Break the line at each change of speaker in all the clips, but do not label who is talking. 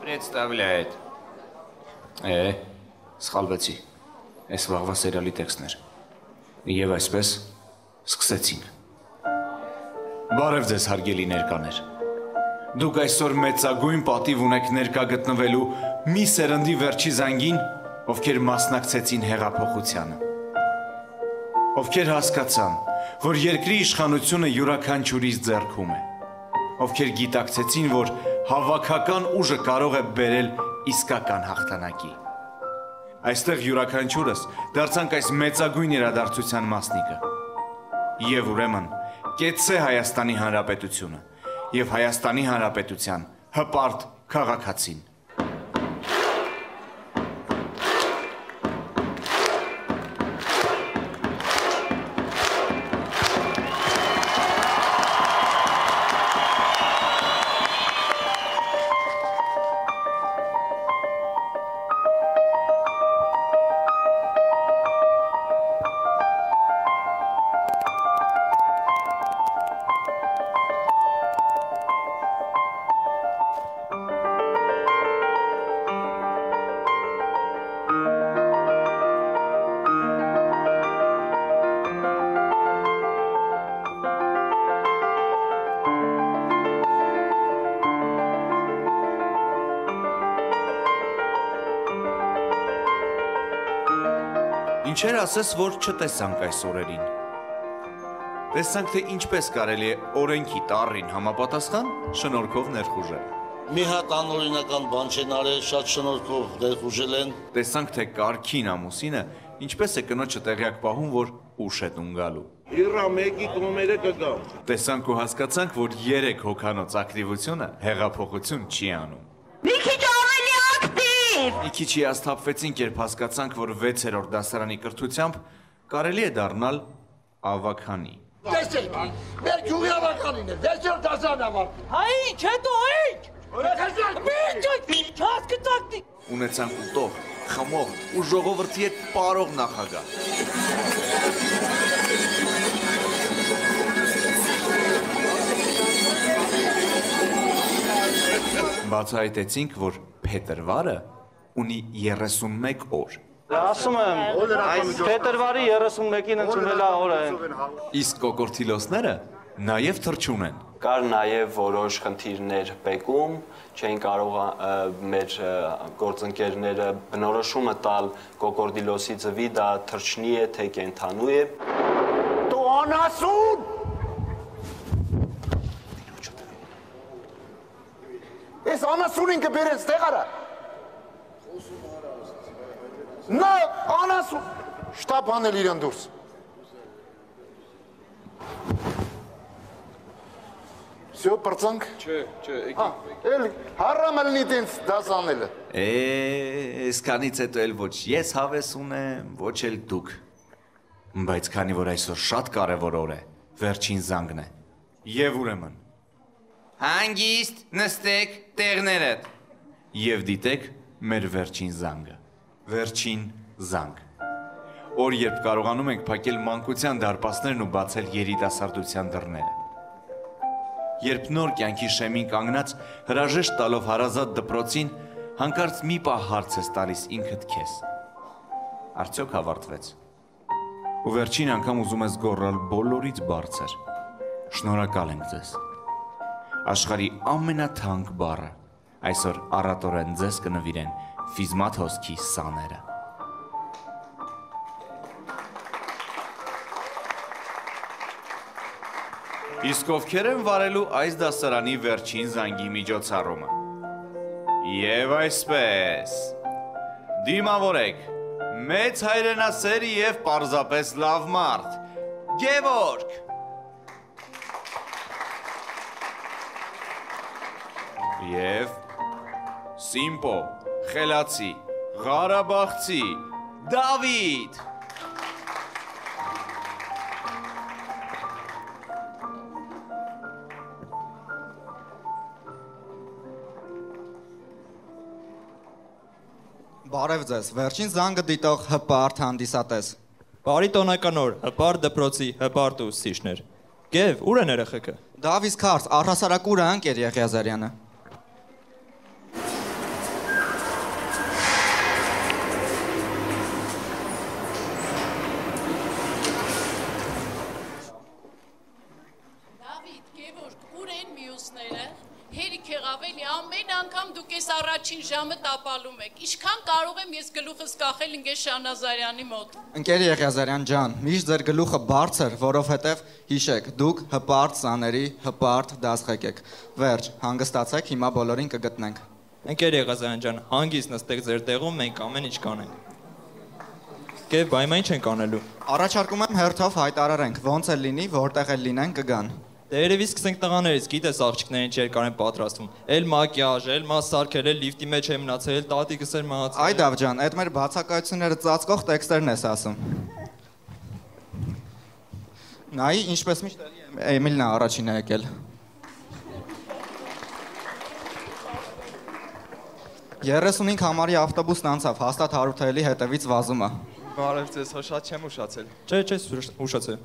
Представляет. Սխալվեցի, այս վաղվա սերիալի տեքստներ, և այսպես սկսեցինք։ Բարև ձեզ հարգելի ներկաներ, դուք այսօր մեծագույն պատիվ ունեք ներկա գտնվելու մի սերնդի վերջի զանգին, ովքեր մասնակցեցին հեղափոխությանը, ովքեր հասկացան, որ երկրի իշխանությունը յուրաքանչյուրիս ձեռքում է, ովքեր գիտակցեցին, որ հավաքական ուժը կարող է բերել իսկական հաղթանակի։ Այստեղ յուրաքանչյուրս դարձանք այս մեծագույն իրադարձության մասնիկը։ Եվ ուրեմն, կեցցե Հայաստանի Հանրապետությունը և Հայաստանի Հանրապետության հպարտ քաղաքացին։ Ինչեր ասես, որ չտեսանք այս օրերին։ Տեսանք, թե ինչպես կարելի է օրենքի տառին համապատասխան շնորհքով ներխուժել։
Մի հատ անօրինական բան չեն արել, շատ շնորհքով ներխուժել են։
Տեսանք, թե կարգին ամուսինը ինչպես է կնոջը տեղյակ պահում, որ ուշ է տուն գալու։
Իռա մեկի տոները կգա։
Տեսանք ու հասկացանք, որ 3 հոգանոց ակտիվությունը հեղափոխություն չի անում։
Մի քիչ ավելի ակտիվ։
Մի քիչ հիասթափվեցինք, երբ հասկացանք, որ 6-րդ դասարանի կրթությամբ կարելի է դառնալ ավագանի։
Տեսեք, մեր գյուղի ավականին է, 6-րդ դասարանավարտի։
Հայ ինչ, հետո ինչ։ Ինչ հասկացակնի։
Ունեցանք ուտող, խմող ու ժողովրդի հետ պարող նախագահ։ Բացահայտեցինք, որ փետրվարը ունի 31 օր։
Ասում եմ, այս փետրվարի 31-ին ընդունելա օրը են։
Իսկ կոկորտիլոսները նաև թռչուն են։
Կար նաև որոշ խնդիրներ բեկում, չէին կարող մեր գործընկերները բնորոշումը տալ կոկորդիլոսի ձվի, դա թռչնի է, թե կենդանու է։
Դու անասուն։ Ես անասունին կբերես տեղ արա։ Նա անասուն։ Շտապ անել իրան դուրս։ Всё, պրծանք։ Չէ, էլ հարամալնի տենց դաս անելը։
Այսքանից հետո էլ ոչ ես հավես ունեմ, ոչ էլ դուք։ Բայց քանի որ այսօր շատ կարևոր օր է, վերջին զանգն է։ Եվ ուրեմն հանգիստ նստեք տեղներդ և դիտեք մեր վերջին զանգը։ Վերջին զանգ։ Օր երբ կարողանում ենք փակել մանկության դարպասներն ու բացել երիտասարդության դռները։ Երբ նոր կյանքի շեմին կանգնած հրաժեշտ տալով հարազատ դպրոցին, հանկարծ մի պահ հարց ես տալիս ինքդ քեզ։ Արդյոք ավարտվեց։ Ու վերջին անգամ ուզում ես գոռալ բոլորից բարձր։ Շնորհակալ ենք ձեզ։ Աշխարհի ամենաթանկ բառը այսօր առատորեն ձեզ կնվիրեն Ֆիզմաթ հոսքի սաները։ Իսկ ովքեր են վարելու այս դասարանի վերջին զանգի միջոցառումը։ Եվ այսպես, դիմավորեք, մեծ հայրենասեր և պարզապես լավ մարդ, Գևորգ։ Եվ Սիմպո, Խելացի, Ղարաբաղցի, Դավիթ։
Բարև ձեզ, վերջին զանգը դիտող հպարտ հանդիսատես։
Բարի տոնական օր, հպարտ դպրոցի, հպարտ ուսուցիչներ։ Գև, ուր են երեխեքը։
Դավիթ Ղուլղազարյանը, առհասարակ ուր է ընկեր Ղուլղազարյանը։
եղավ էլի, ամեն անգամ դուք ես առաջին ժամը տապալում եք, ինչքան կարող եմ ես գլուխս կախել ընկեր Շանազարյանի մոտ։
Ընկեր Եղիազարյան ջան, միշտ ձեր գլուխը բարձր, որովհետև հիշեք, դուք հպարտ սաների, հպարտ դասղեկ եք։ Վերջ, հանգստացեք, հիմա բոլորին կգտնենք։
Ընկեր Եղիազարյան ջան, հանգիստ նստեք ձեր տեղում, մենք ամեն ինչ կանենք։ Կեվ բայմա ինչ ենք անելու։
Առաջարկում եմ հերթով հայտարարենք, ոնց էլ լինի, որտեղ էլ լինեն կգան։
Դե երևի սկսենք տղաներից, գիտես աղջիկներին ինչ երկար են պատրաստվում։ Էլ մակիաժ, էլ մաս սարքել, էլ լիֆտի մեջ եմ մնացել, էլ տատիկս էր մահացել։
Այ Դավ ջան, այդ մեր բացակայությունները ծածկող տեքստերն ես ասում։ Նայի, ինչպես միշտ Էմիլն է առաջինը եկել։ 35 համարի ավտոբուսն անցավ, հաստատ Հարութայելի հետևից վազում է։
Բարև ձեզ, հա շատ չեմ ուշացել։
Չէ, ուշացել։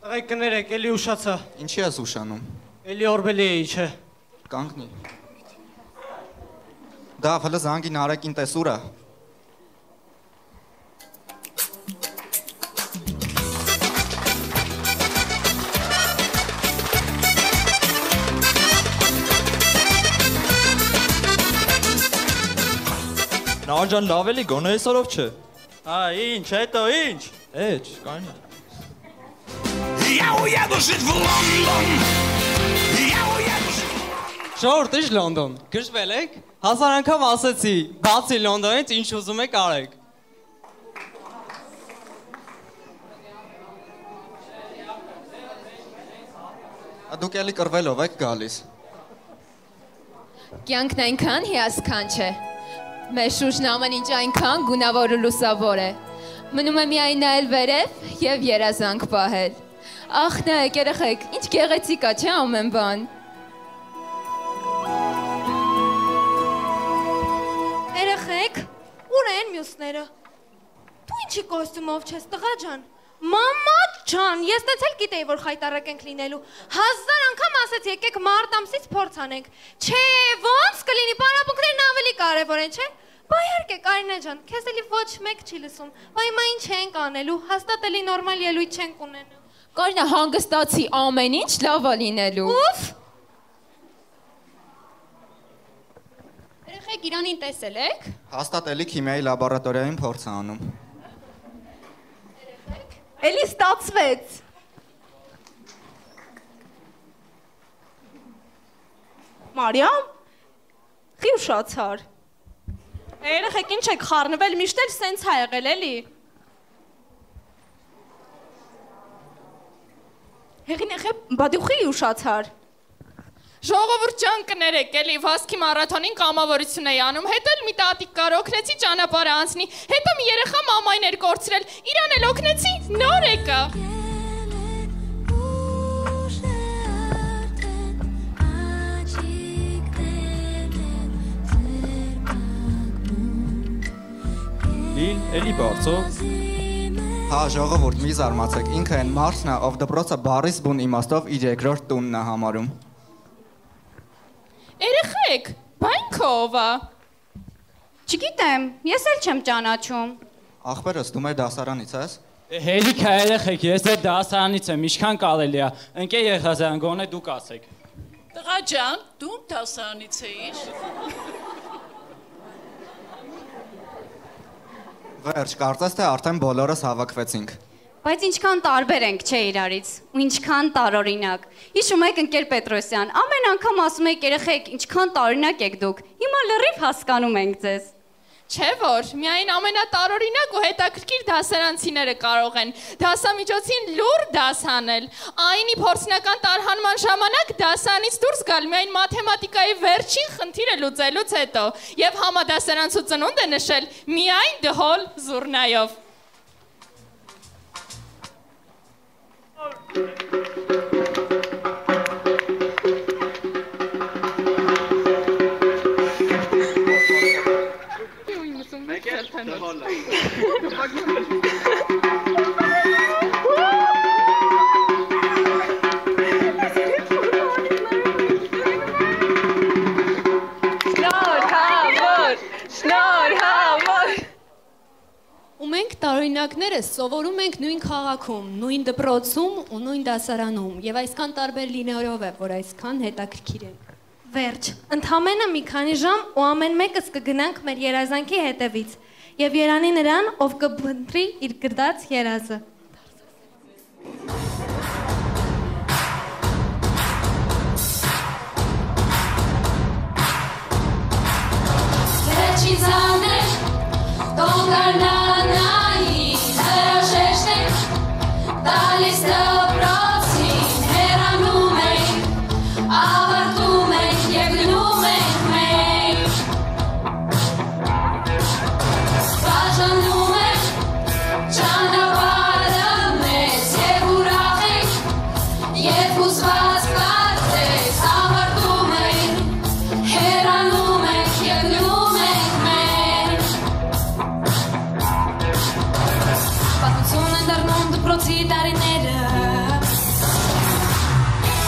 Տղայք կներեք, էլի ուշացա։
Ինչի ես ուշանում։
Էլի օրբելի էի, չէ։
Կանգնի։ Դավ, հլը զանգին արեկին տեսուրա։
Նահան լավ էլի, գոնե այսօրով չէ։
Հա, ինչ, հետո ինչ։
Էջ, կային։
Շորտ, ինչ Լոնդոն, գժվել եք, 1000 անգամ ասեցի, բացի Լոնդոնից ինչ ուզում եք արեք։
Դուք էլի կրվելով եք գալիս։
Կյանքն այնքան հիասքանչ է, մեր շուրջն ամեն ինչ այնքան գունավոր ու լուսավոր է, մնում է միայն նայել վերև և երազանք պահել։ Ախ նայեք երեխեք, ինչ գեղեցիկ է, չէ ամեն բան։
Երեխեք, ուր են մյուսները։ Դու ինչի կոստյումով չես, տղա ջան։ Մամա ջան, ես դες էլ գիտեի, որ խայտարակ ենք լինելու։ 1000 անգամ ասեցի, եկեք մարտ ամսից փորձ անենք։ Չէ, ոնց կլինի, պարապմունքներն ավելի կարևոր են, չէ։ Բա իհարկե, Կարինե ջան, քեզ էլի ոչ մեկ չի լսում։ Բա հիմա ինչ ենք անելու, հաստատ էլի նորմալ ելույթ չենք ունենա։
Կարինե, հանգստացի, ամեն ինչ լավ է լինելու։
Ուֆ։
Երեխեք, Իրանին տեսել եք։
Հաստատ էլի քիմիայի լաբորատորիայում փորձ է անում։
Էլի ստացվեց։ Մարիամ, խի ուշացար։ Երեխեք, ինչ եք խառնվել, միշտ էլ սենց ա եղել, էլի։ Հեղինակ, բա դու խի ուշացար։
Ժողովուրդ ջան կներեք, էլի հոսքի մարաթոնին կամավորություն էի անում, հետո էլ մի տատիկ կար, օգնեցի ճանապարհը անցնի, հետո մի երեխա մամային էր կորցրել, իրան էլ օգնեցի, նոր եկա։
Էլի բարձով։
Հա, ժողովուրդ, մի զարմացեք, ինքը են մարդն է, ով դպրոցը բառից բուն իմաստով իր երկրորդ տունն է համարում։
Երեխեք, բա ինքը ով է։
Չգիտեմ, ես էլ չեմ ճանաչում։
Ախպերս, դու մեր դասարանից ես։
Հելիք է երեխեք, ես էլ դասարանից եմ, ինչքան կարելի է, ընկեր Եղիազարյան, գոնե դուք ասեք։
Տղա ջան, դու դասարանից էիր։
Վերջ, կարծես թե արդեն բոլորս հավաքվեցինք։
Բայց ինչքան տարբեր ենք, չէ իրարից, ու ինչքան տարօրինակ։ Հիշում եք ընկեր Պետրոսյան, ամեն անգամ ասում եք երեխեք, ինչքան տարօրինակ եք դուք։ Հիմա լրիվ հասկանում ենք ձեզ։
Չէ որ, միայն ամենատարօրինակ ու հետաքրքիր դասարանցիները կարող են դասամիջոցին լուր դաս հանել։ Այնի փորձնական տարհանման ժամանակ դասանից դուրս գալ միայն մաթեմատիկայի վերջին խնդիրը լուծելուց հետո եւ համադասարանցու ծնունդ է նշել միայն դհոլ զուռնայով։
Ու մենք տարօրինակ
տարօրինակները սովորում ենք նույն քաղաքում, նույն դպրոցում ու նույն դասարանում, եւ այսքան տարբեր լինելով է, որ այսքան հետաքրքիր են։
Վերջ, ընդամենը մի քանի ժամ ու ամեն մեկս կգնանք մեր երազանքի հետևից եւ երանի նրան, ով կփնտրի իր գրած երազը։
Վերջին զանգը Տոնգարնանայի հրաժեշտ ենք տալիս դպրոցին հեռանում ենք ավարտում ենք և գնում ենք մենք բաժանում ենք ճանապարհը մեզ և ուրախ ենք և հուզված կարծես ավարտում ենք հեռանում ենք և գնում ենք մենք Պատմություն են դառնում դպրոցի տարիները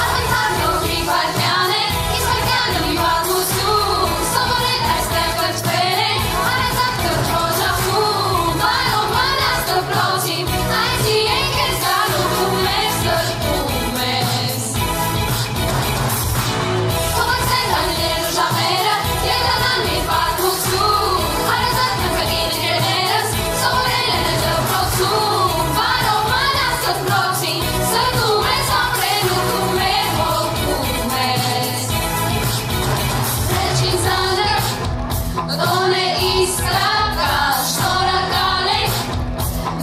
Ատենթար նոտրի վարկյան է, իսկ վարկյանը մի պատմություն Սովորել այստեղ կրթվել ենք, արեզակ կրթոջախում Բարով մանած դպրոցին, այնցի ենք ես գալուքում ես, սրտում ես Թողացենք անելեր ու ժամերը, և դառնան մի պատմություն Արեզակ նմկագին ընկերներս, սովորել են է դպրոցում Բարով մանած դպրոցին, սրտում ես ապրել ու դում էր հոգում ես Վերջին զանգը, տոն է իսկական, շնորհակալ ենք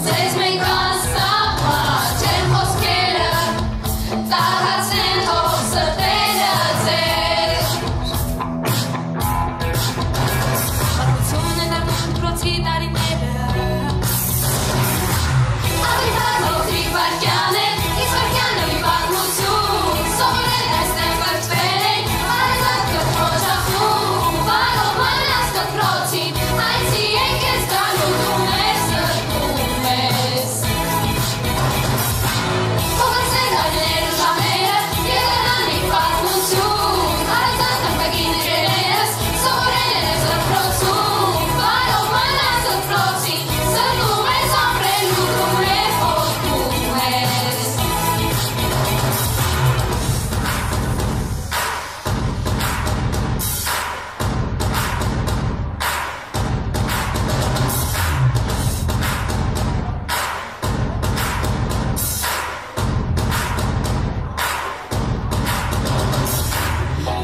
Ձեզ մենք անսահման չեն խոսքերը Տաքացնեն թող սրտերը ձեր Պատմություն են դառնում դպրոցի տարիները Ատենթար նոտրի վարկյան է, իսկ վարկյանը մի պատմություն Սովորել այստեղ կրթվել ենք, արեզակ կրթոջախում Բարով մանած դպրոցին, այնցի ենք ես գալուքում ես, սրտում ես Թողացենք այլներ ու ժամերը, և դառնան մի պատմություն Արեզակ նմկագին ընկերներս, սովորել են ես դպրոցում Բարով մանած դպրոցին, սրտում ես ապրել ու դում ես հոգում ես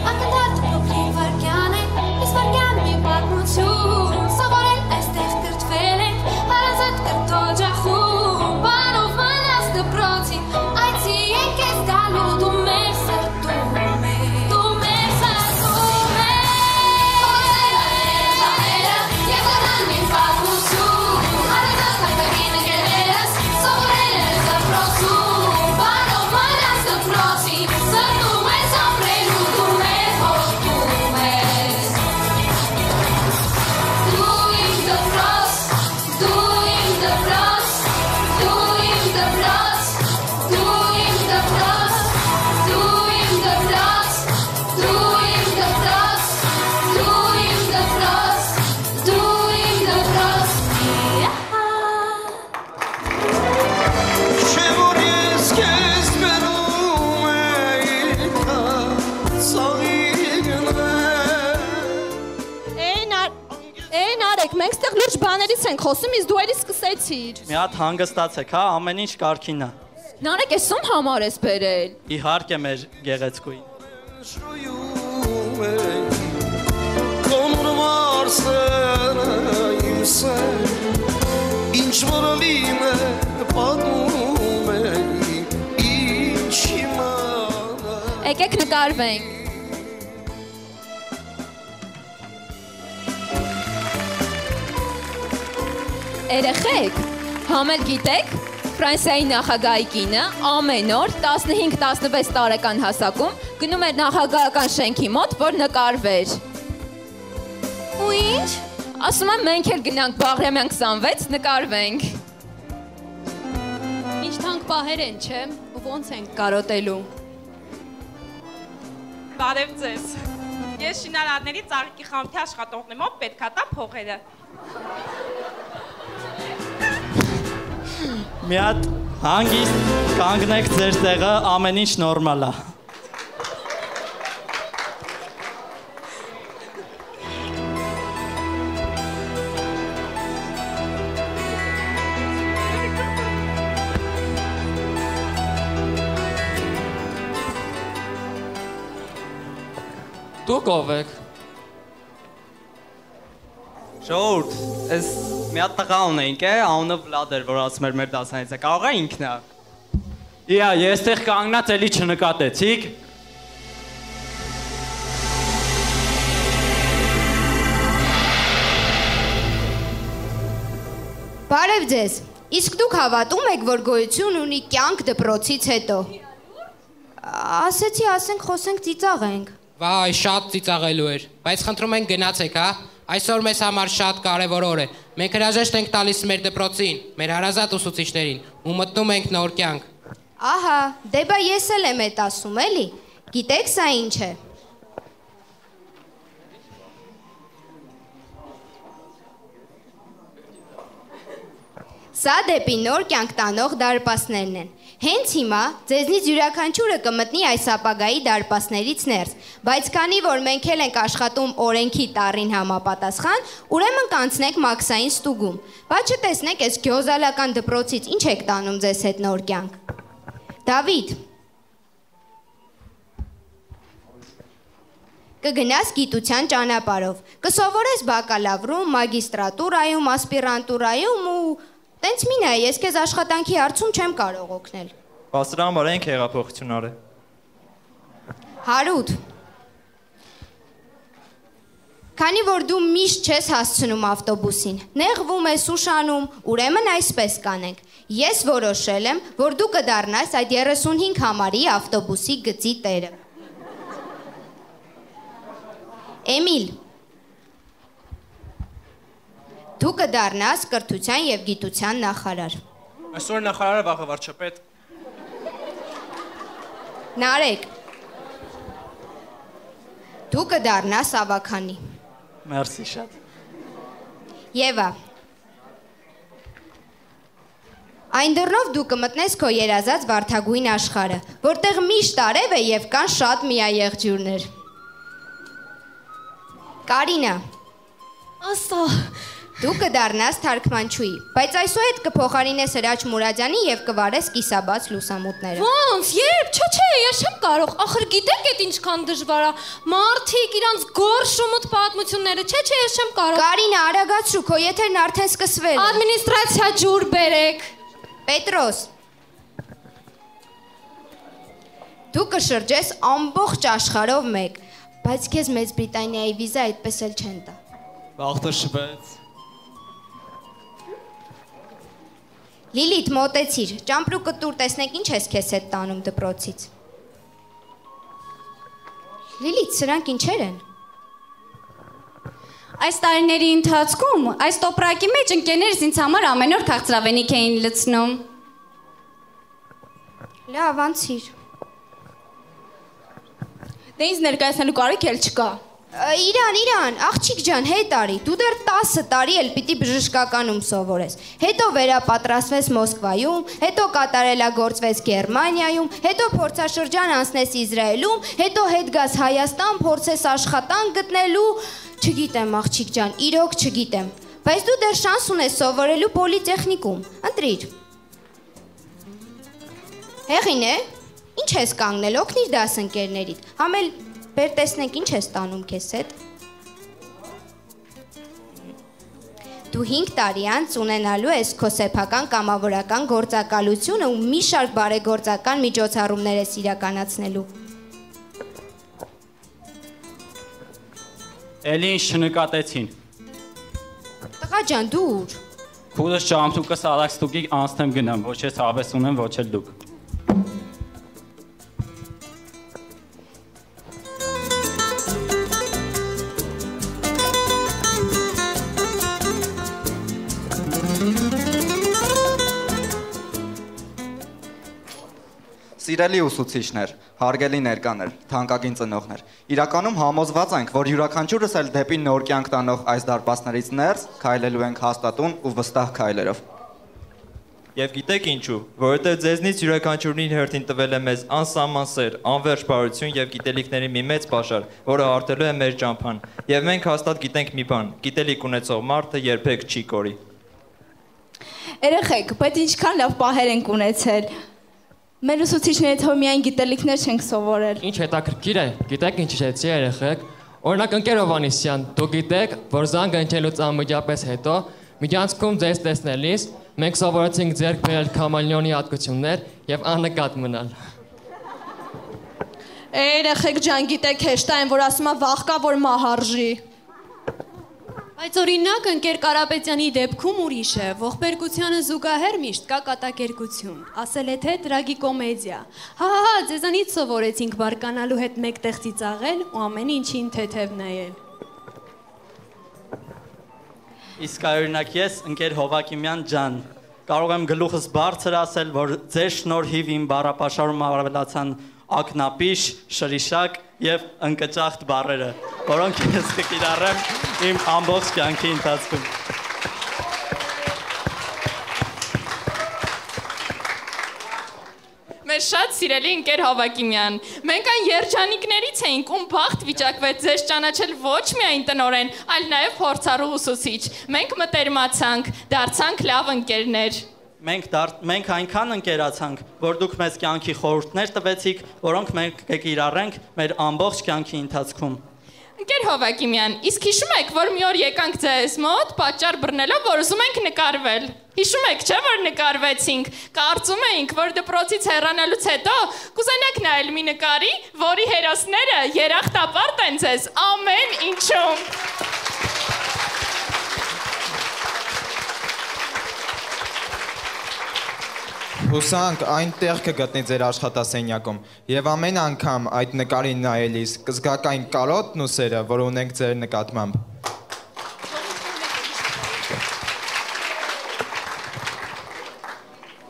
Ատենթար նոտրի վարկյան է, իսկ վարկյանը մի պատմություն Սովորել այստեղ կրթվել ենք, հարազատ կրթոջախում Բարով մանած դպրոցին, այնցի ենք ես գալու դու մեր սրտում ես Դու մեր սրտում ես Թողացեք այլներ ժամերը, և դառնան մի պատմություն Հարազատ նմկագին ընկերներս, սովորել են ես դպրոցում Բարով մանած դպրոցին, սրտում ես ապրել ու դում ես հոգում ես Դու իմ դպրոց, դու իմ դպրոց, դու իմ դպրոց, դու իմ դպրոց, դու իմ դպրոց, դու իմ դպրոց, դու իմ դպրոց, դու իմ դպրոց
Չէ որ ես քեզ բերում էի ծաղիկներ
Էն արեք, մենք ստեղ լուրջ բաներից ենք խոսում, իսկ դու էլի սկսեցիր
Մի հատ հանգստացեք, հա, ամեն ինչ կարգին է
Նարեկ ես ում համար ես բերել
Իհարկե մեր գեղեցկուին
շոյում էի Կոնուր մարսերը իմ սեր Ինչ որ լիմը պատում էի Ինչ իմանա
Եկեք նկարվենք Երեխեք, համել գիտեք, Ֆրանսիայի նախագահի կինը ամեն օր 15-16 տարեկան հասակում գնում էր նախագահական շենքի մոտ, որ նկարվեր։ Ու ինչ? Ասում եմ մենք էլ գնանք Բաղրամյան 26 նկարվենք։
Ինչ թանկ պահեր են, չէ՞, ու ոնց ենք կարոտելու։
Բարև ձեզ։ Ես շինարարների ծաղիկի խանութի աշխատողն եմ, ով պետքա տա փողերը։
Մի հատ հանգիստ կանգնեք ձեր տեղը, ամեն ինչ նորմալ է։
Դուք ով եք։
Ժողովուրդ, այս մի հատ տղա ունենք է, անունը Վլադ էր, որ ասում էր մեր դասանից է, կարող է ինքն է։
Իա, ես տեղ կանգնած էլի չնկատեցիք։
Բարև ձեզ, իսկ դուք հավատում եք, որ գոյություն ունի կյանք դպրոցից հետո։ Ասեցի, ասենք, խոսենք, ծիծաղ ենք։
Վայ, շատ ծիծաղելու էր, բայց խնդրում ենք գնացեք, հա։ Այսօր մեզ համար շատ կարևոր օր է։ Մենք հրաժեշտ ենք տալիս մեր դպրոցին, մեր հարազատ ուսուցիչներին ու մտնում ենք նոր կյանք։
Ահա, դե բա ես էլ եմ էդ ասում, էլի։ Գիտեք սա ինչ է։ Սա դեպի նոր կյանք տանող դարպասներն են։ Հենց հիմա ձեզնից յուրաքանչյուրը կմտնի այս ապագայի դարպասներից ներս, բայց քանի որ մենք էլ ենք աշխատում օրենքի տառին համապատասխան, ուրեմն կանցնեք մաքսային ստուգում։ Բայց չտեսնեք այս գյոզալական դպրոցից ինչ եք տանում ձեզ հետ նոր կյանք։ Դավիթ, կգնաս գիտության ճանապարհով, կսովորես բակալավրում, մագիստրատուրայում, ասպիրանտուրայում ու տենց մի նայ, ես քեզ աշխատանքի հարցում չեմ կարող օգնել։
Բասրա համար ենք հեղափոխություն արել։
Հարութ։ Քանի որ դու միշտ չես հասցնում ավտոբուսին, նեղվում ես ուշանում, ուրեմն այսպես կանենք։ Ես որոշել եմ, որ դու կդառնաս այդ 35 համարի ավտոբուսի գծի տերը։ Էմիլ, դու կդառնաս կրթության եւ գիտության նախարար։
Այսօր նախարարը վաղը վարչապետ։
Նարեկ, դու կդառնաս ավագանի։
Մերսի շատ։
Եվա, այն դռնով դու կմտնես քո երազած վարդագույն աշխարհը, որտեղ միշտ արև է եւ կան շատ միաեղջյուրներ։ Կարինա,
ասա,
դու կդառնաս թարգմանչուհի, բայց այսուհետ կփոխարինես Հրաչ Մուրադյանի եւ կվարես կիսաբաց լուսամուտները։
Ոնց, երբ, չէ, ես չեմ կարող, ախր գիտեք այդ ինչքան դժվար է, մարդիկ իրանց գորշ ու մութ պատմությունները, չէ, ես չեմ կարող։
Կարինա, արագացրու, քո եթերն արդեն սկսվել է։
Ադմինիստրացիա ջուր բերեք։
Պետրոս, դու կշրջես ամբողջ աշխարհով մեկ, բայց քեզ Մեծ Բրիտանիայի վիզա այդպես էլ չեն տա։
Վաղտը շվեց։
Լիլիթ, մոտեցիր, ճամպրու կտուր, տեսնեք ինչ ես քեզ հետ տանում դպրոցից։ Լիլիթ, սրանք ինչեր են։
Այս տարիների ընթացքում այս տոպրակի մեջ ընկերներս ինձ համար ամեն օր քաղցրավենիք էին լցնում։
Լավ, անցիր։
Դե ինձ ներկայացնելու կարիք էլ չկա։
Իրան, աղջիկ ջան, հետ արի, դու դեռ 10 տարի էլ պիտի բժշկականում սովորես, հետո վերապատրաստվես Մոսկվայում, հետո կատարելագործվես Գերմանիայում, հետո փորձաշրջան անցնես Իսրայելում, հետո հետ գաս Հայաստան, փորձես աշխատանք գտնելու, չգիտեմ աղջիկ ջան, իրոք չգիտեմ, բայց դու դեռ շանս ունես սովորելու պոլիտեխնիկում, ընտրիր։ Հեղին է, ինչ ես կանգնել, օգնիր դասընկերներիդ, համել բեր տեսնենք ինչ ես տանում քեզ հետ։ Դու 5 տարի անց ունենալու ես քո սեփական կամավորական գործակալությունը ու մի շարք բարեգործական միջոցառումներ ես իրականացնելու։
Էլի ինչ չնկատեցին։
Տղա ջան, դու ուր։
Քուլս ճամփուկս արագ ստուգի անցնեմ գնամ, ոչ ես հավես ունեմ, ոչ էլ դուք։
Սիրելի ուսուցիչներ, հարգելի ներկաներ, թանկագին ծնողներ, իրականում համոզված ենք, որ յուրաքանչյուրս էլ դեպի նոր կյանք տանող այս դարպասներից ներս քայլելու ենք հաստատուն ու վստահ քայլերով։
Եվ գիտեք ինչու, որովհետև ձեզնից յուրաքանչյուրին հերթին տվել է մեզ անսահման սեր, անվերջ բարություն եւ գիտելիքների մի մեծ պաշար, որը արտելու է մեր ճամփան։ Եվ մենք հաստատ գիտենք մի բան՝ գիտելիք ունեցող մարդը երբեք չի կորի։
Երեխեք, բայց ինչքան լավ պահեր ենք ունեցել։ Մեր ուսուցիչներից հո միայն գիտելիքներ չենք սովորել։
Ինչ հետաքրքիր է, գիտեք ինչ չէ երեխեք։ Օրինակ ընկեր Հովանեսյան, դուք գիտեք, որ զանգ ընկելուց անմիջապես հետո միջանցքում ձեզ տեսնելիս մենք սովորեցինք ձեռք բերել կամելիոնի հատկություններ եւ աննկատ մնալ։
Երեխեք ջան, գիտեք հեշտ այն, որ ասում է վախ կա, որ մահարժի։
Բայց օրինակ ընկեր Կարապետյանի դեպքում ուրիշ է, ողբերգությանը զուգահեռ միշտ կա կատակերգություն, ասել է թե տրագիկոմեդիա։ Հա, ձեզանից սովորեցինք բարկանալու հետ մեկտեղ ծիծաղել ու ամեն ինչին թեթև նայել։
Իսկ օրինակ ես ընկեր Հովակիմյան ջան, կարող եմ գլուխս բարձր ասել, որ ձեր շնորհիվ իմ բառապաշարում ավելացան ակնապիշ, շրիշակ եւ ընկճախտ բառերը, որոնք ես կկիրառեմ իմ ամբողջ կյանքի ընթացքում։
Մեր շատ սիրելի ընկեր Հավակիմյան, մենք այն երջանիկներից էինք, ում բախտ վիճակվեց ձեզ ճանաչել ոչ միայն տնօրեն, այլ նաև փորձառու ուսուցիչ։ Մենք մտերմացանք, դարձանք լավ ընկերներ։
Մենք այնքան ընկերացանք, որ դուք մեզ կյանքի խորհուրդներ տվեցիք, որոնք մենք կկիրառենք մեր ամբողջ կյանքի ընթացքում։
Ընկեր Հովակիմյան, իսկ հիշում եք, որ մի օր եկանք ձեզ մոտ, պատճառ բռնելով, որ ուզում ենք նկարվել։ Հիշում եք, չէ՞ որ նկարվեցինք։ Կարծում էինք, որ դպրոցից հեռանալուց հետո կուզենաք նայել մի նկարի, որի հերոսները երախտապարտ են ձեզ ամեն ինչում։
Հուսանք այնտեղ կգտնի ձեր աշխատասենյակում եւ ամեն անգամ այդ նկարին նայելիս կզգաք այն կարոտն ու սերը, որ ունենք ձեր նկատմամբ։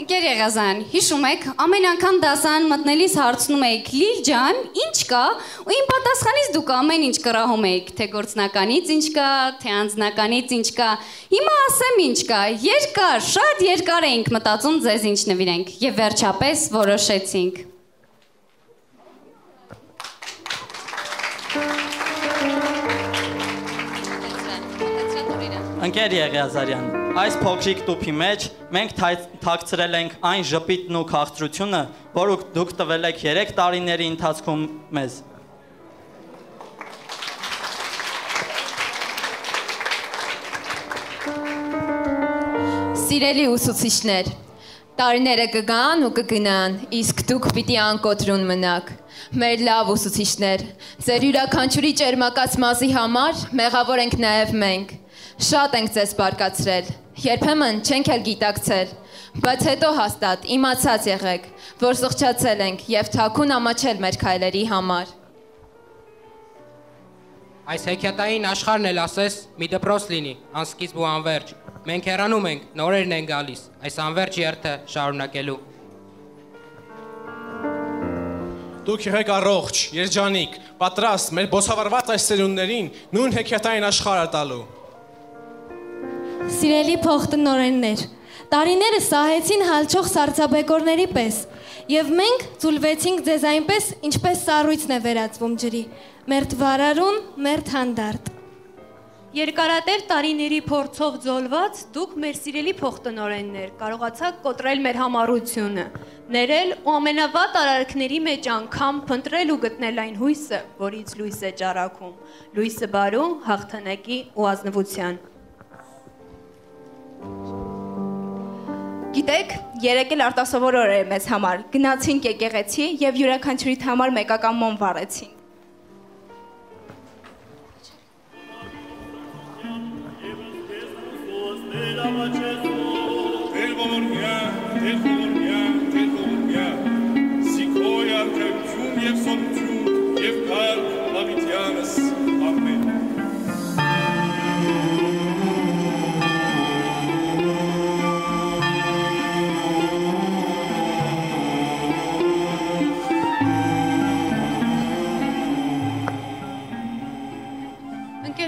Ընկեր Եղազյան, հիշում եք, ամեն անգամ դասարան մտնելիս հարցնում էիք՝ Լիլ ջան, ինչ կա, ու իմ պատասխանից դուք ամեն ինչ կռահում էիք, թե գործնականից ինչ կա, թե անձնականից ինչ կա։ Հիմա ասեմ ինչ կա, երկար, շատ երկար էինք մտածում ձեզ ինչ նվիրենք, եւ վերջապես որոշեցինք։
Ընկեր Եղիազարյան, այս փոքրիկ տուփի մեջ մենք թաքցրել ենք այն ժպիտն ու քաղցրությունը, որը դուք տվել եք 3 տարիների ընթացքում մեզ։
Սիրելի ուսուցիչներ, տարիները կգան ու կգնան, իսկ դուք պիտի անկոտրուն մնաք։ Մեր լավ ուսուցիչներ, ձեր յուրաքանչյուրի ճերմակած մազի համար մեղավոր ենք նաև մենք։ Շատ ենք ձեզ բարկացրել, երբեմն չենք էլ գիտակցել, բայց հետո հաստատ իմացած եղեք, որ զղջացել ենք և թաքուն ամաչել մեր քայլերի համար։
Այս հեքիաթային աշխարհն էլ ասես մի դպրոց լինի, անսկիզբ ու անվերջ։ Մենք հեռանում ենք, նորերն են գալիս, այս անվերջ երթը շարունակելու։
Դուք եղեք առողջ, երջանիկ, պատրաստ մեր բոցավառված այս սերունդներին նույն հեքիաթային աշխարհը տալու։
Սիրելի փոխտնօրեններ, տարիները սահեցին հալչող սառցաբեկորների պես, եւ մենք ձուլվեցինք ձեզ այնպես, ինչպես սառույցն է վերածվում ջրի, մերթ վարարուն, մերթ հանդարտ։
Երկարատև տարիների փորձով ձոլված դուք մեր սիրելի փոխտնօրեններ կարողացաք կոտրել մեր համառությունը, ներել ու ամենավատ արարքների մեջ անգամ փնտրել ու գտնել այն հույսը, որից լույս է ճառագում, լույսը բարու, հաղթանակի ու ազնվության։
Գիտեք, երեկ էլ արտասովոր օր էր մեզ համար, գնացինք եկեղեցի եւ յուրաքանչյուրիդ համար մեկական մոմ վառեցինք։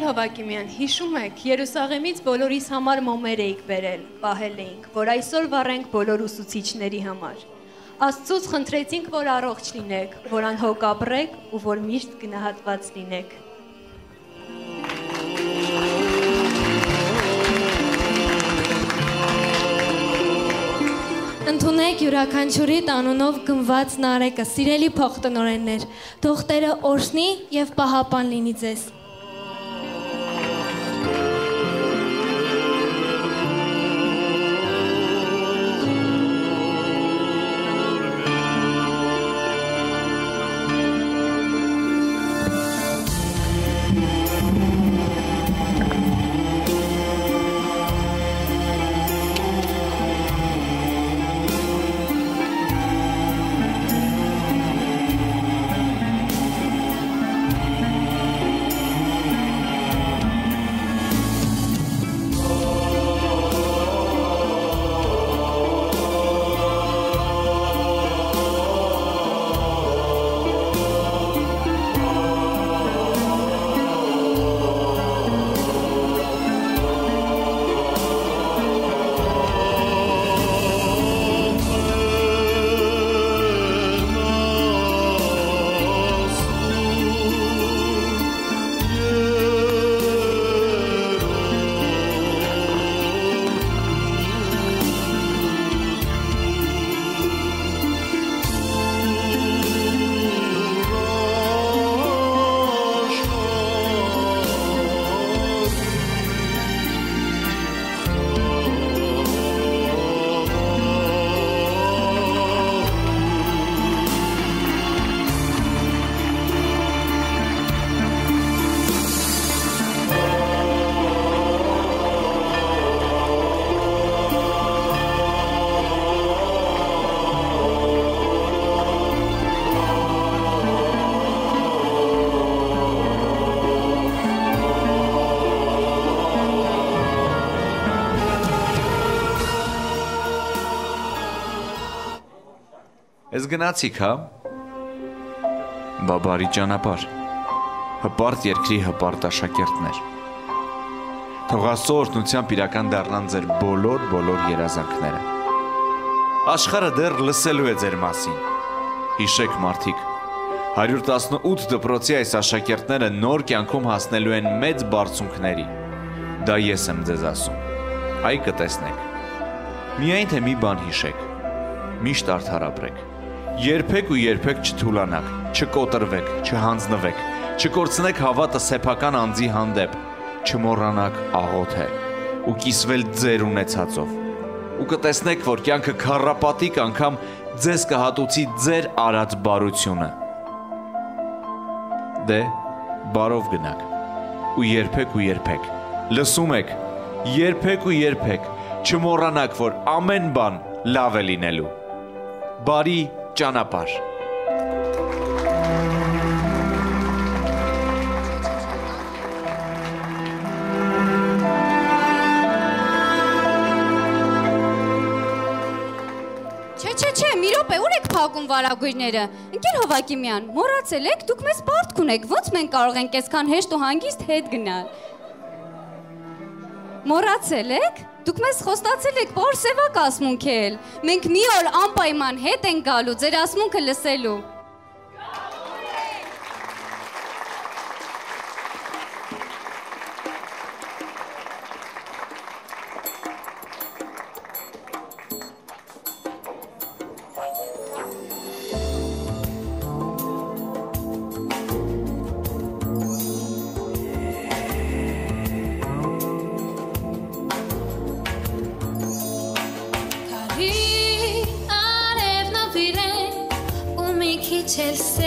Ընկեր Հովակիմյան, հիշում եք, Երուսաղեմից բոլորիս համար մոմեր էիք բերել, պահել էինք, որ այսօր վառենք բոլոր ուսուցիչների համար։ Աստծուց խնդրեցինք, որ առողջ լինեք, որ անհոգ ապրեք ու որ միշտ գնահատված լինեք։
Ընդունեք յուրաքանչյուրի տանունով գնված նարեկը, սիրելի փոխտնօրեններ, թող Տերը օրհնի եւ պահապան լինի ձեզ։
Ես գնացիք, հա? Բաբարի ճանապարհ, հպարտ երկրի հպարտ աշակերտներ։ Թող Աստծո օրհնությամբ իրական դառնան ձեր բոլոր երազանքները։ Աշխարհը դեռ լսելու է ձեր մասին։ Հիշեք, մարդիկ, 118 դպրոցի այս աշակերտները նոր կյանքում հասնելու են մեծ բարձունքների։ Դա ես եմ ձեզ ասում։ Այ կտեսնեք։ Միայն թե մի բան հիշեք։ Միշտ արդար ապրեք։ Երբեք ու երբեք չթուլանաք, չկոտրվեք, չհանձնվեք, չկորցնեք հավատը սեփական անձի հանդեպ, չմոռանաք աղոթել ու կիսվել ձեր ունեցածով։ Ու կտեսնեք, որ կյանքը քառապատիկ անգամ ձեզ կհատուցի ձեր արած բարությունը։ Դե, բարով գնաք ու երբեք, լսում եք, երբեք չմոռանաք, որ ամեն բան լավ է լինելու։ Բարի ճանապարհ։
Չէ, մի րոպե, ուր եք փակում վարագույրները։ Ընկեր Հովակիմյան, մոռացել եք, դուք մեզ պարտք ունեք, ոնց մենք կարող ենք այսքան հեշտ ու հանգիստ հետ գնալ։ Մոռացել եք, դուք մեզ խոստացել եք, որ սևակ ասմունքել։ Մենք մի օր անպայման հետ ենք գալու ձեր ասմունքը լսելու։
Kiss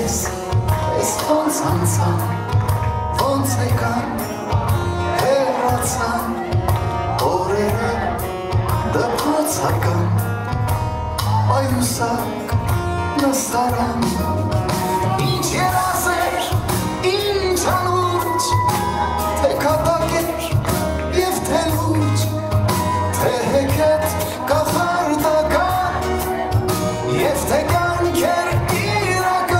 ես ոնց անցան, ոնց եկան, հեռացան, օրերը դպրոցական, այուսակ նստարան, ինչ երազեր, ինչ անուջ, թե կատակեր և թե լուջ, թե հեքետ կախարդական, և թե կյանքեր իրական,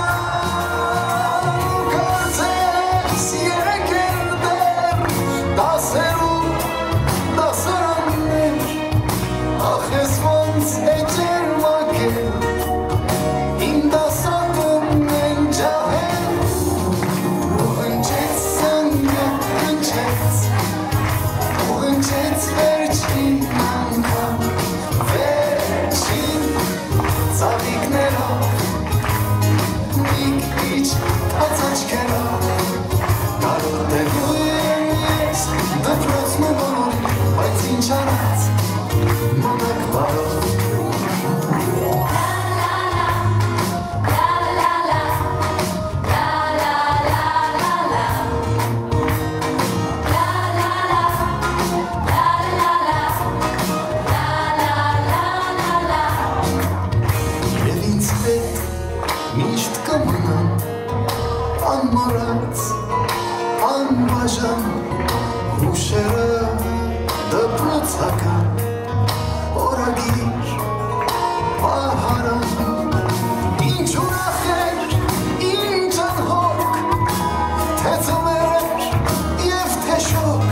կարծես երեքեր դեր, դասերում դասարաններ, ախ ես ոնց էջեր մակեր, իմ դասատում են ջահեր, ու հնչեց զանգը, հնչեց վերջին անգամ, վերջին ծաղիկներով, միգիչ ածաչքերով, կարոտելու եմ ես դպրոցն ու բոլորին, բայց ինչ արած մոնակ բարով։ Եվ ինձ հետ միշտ կմնան, անմոռաց, անբաժան, հուշերը դպրոցական, օրագիր, պահարան, ինչ ուրախ էր, ինչ անհոգ, թե ձմեռեր և թե շոգ,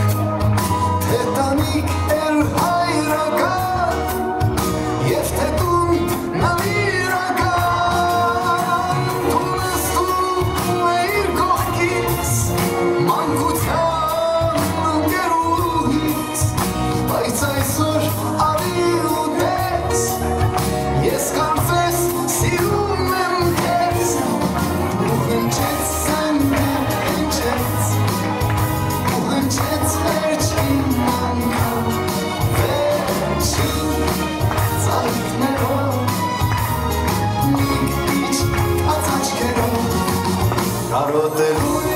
թե տանիք էր հայրական, և թե տուն նվիրական, դու նստում էիր կողքիս, մանկության ընկերուհիս, բայց այսօր արի ու տես, ես կարծես սիրում եմ քեզ, ու հնչեց զանգը, հնչեց, ու հնչեց վերջին անգամ, վերջին ծաղիկներով, միգիչ ածաչքերով, կարոտելու